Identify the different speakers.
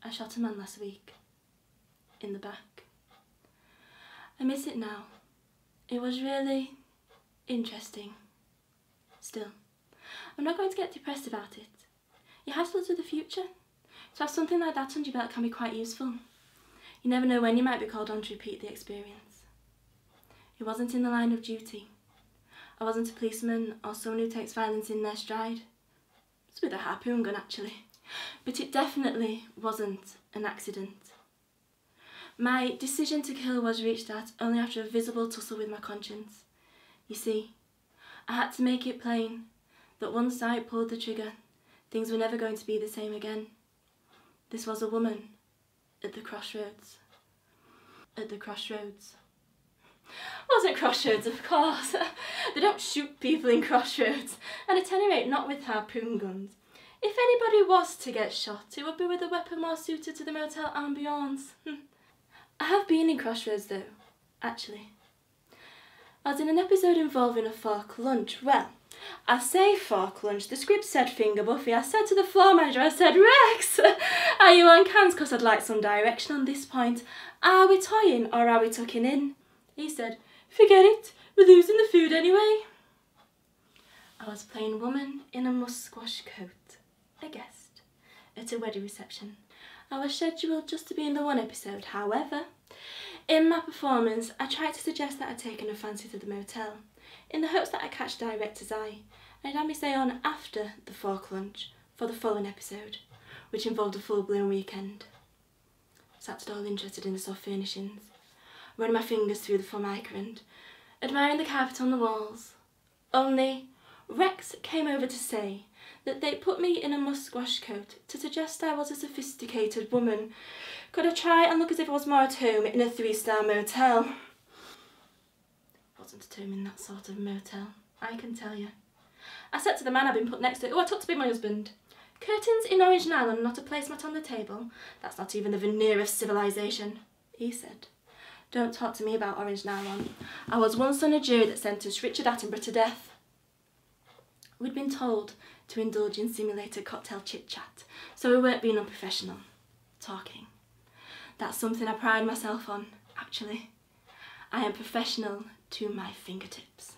Speaker 1: I shot a man last week. In the back. I miss it now. It was really interesting. Still, I'm not going to get depressed about it. You have to look to the future. To have something like that under your belt can be quite useful. You never know when you might be called on to repeat the experience. It wasn't in the line of duty. I wasn't a policeman or someone who takes violence in their stride. It's with a harpoon gun actually. But it definitely wasn't an accident. My decision to kill was reached at only after a visible tussle with my conscience. You see, I had to make it plain that once I pulled the trigger, things were never going to be the same again. This was a woman at the crossroads. At the crossroads. Wasn't crossroads, of course. They don't shoot people in crossroads, and at any rate not with harpoon guns. If anybody was to get shot, it would be with a weapon more suited to the motel ambience. I have been in crossroads though, actually. I was in an episode involving a fork lunch. Well, I say fork lunch, the script said finger buffet. I said to the floor manager, I said, Rex, are you on cans? Because I'd like some direction on this point. Are we toying or are we tucking in? He said, forget it, we're losing the food anyway. I was playing woman in a musquash coat, a guest, at a wedding reception. I was scheduled just to be in the one episode. However, in my performance, I tried to suggest that I'd taken a fancy to the motel, in the hopes that I'd catch the director's eye, and have me stay on after the fork lunch for the following episode, which involved a full-blown weekend. Sat all interested in the soft furnishings, running my fingers through the formica and admiring the carpet on the walls. Only Rex came over to say that they put me in a musquash coat to suggest I was a sophisticated woman. Could I try and look as if I was more at home in a 3-star motel? Wasn't at home in that sort of motel, I can tell you. I said to the man I'd been put next to, who I took to be my husband, curtains in orange nylon, not a placemat on the table. That's not even the veneer of civilization. He said, don't talk to me about orange nylon. I was once on a jury that sentenced Richard Attenborough to death. We'd been told to indulge in simulated cocktail chit-chat, so we weren't being unprofessional. Talking. That's something I pride myself on, actually. I am professional to my fingertips.